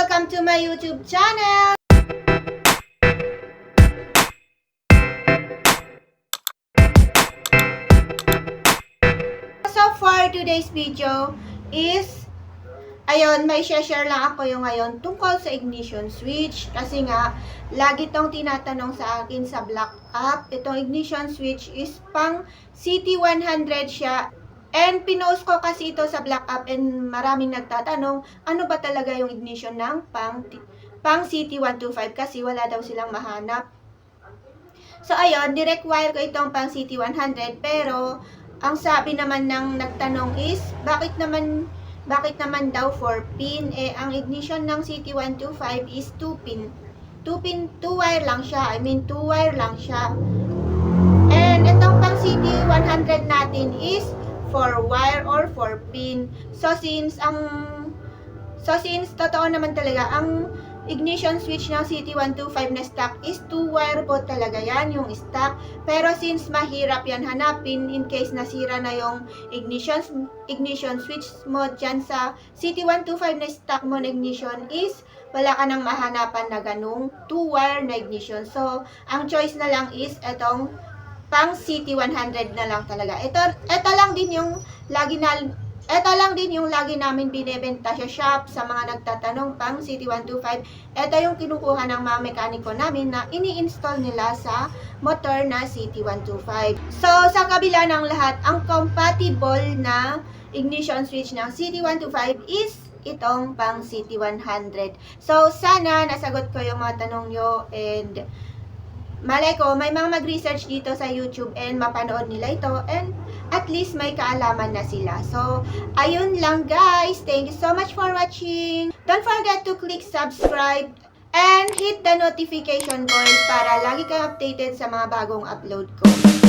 welcome to my YouTube channel! So for today's video is, ayun, may share lang ako yung ngayon tungkol sa ignition switch. Kasi nga, lagi tong tinatanong sa akin sa Black App. Itong ignition switch is pang CT100 siya. And pinost ko kasi ito sa Black App and maraming nagtatanong, ano ba talaga yung ignition ng pang CT125 kasi wala daw silang mahanap. So ayun, direct wire ko itong pang CT100 pero ang sabi naman ng nagtanong is, bakit naman daw 4-pin? Ang ignition ng CT125 is 2-pin. 2 wire lang siya. 2 wire lang siya. And itong pang CT100 natin is 4 wire or 4-pin. So since totoo naman talaga, ang ignition switch ng CT125 na stock is 2 wire po talaga yan, yung stock. Pero since mahirap yan hanapin in case nasira na yung ignition switch mo dyan sa CT125 na stock mo na ignition is wala ka nang mahanapan na ganung 2 wire na ignition. So, ang choice na lang is etong pang CT100 na lang talaga. Ito lang din yung lagi namin binebenta sa shop sa mga nagtatanong pang CT125. Ito yung kinukuha ng mga mekaniko namin na ini-install nila sa motor na CT125. So, sa kabila ng lahat, ang compatible na ignition switch ng CT125 is itong pang CT100. So, sana nasagot ko yung mga tanong nyo and malay ko, may mga mag-research dito sa YouTube and mapanood nila ito and at least may kaalaman na sila. So, ayun lang guys. Thank you so much for watching. Don't forget to click subscribe and hit the notification bell para lagi kayong updated sa mga bagong upload ko.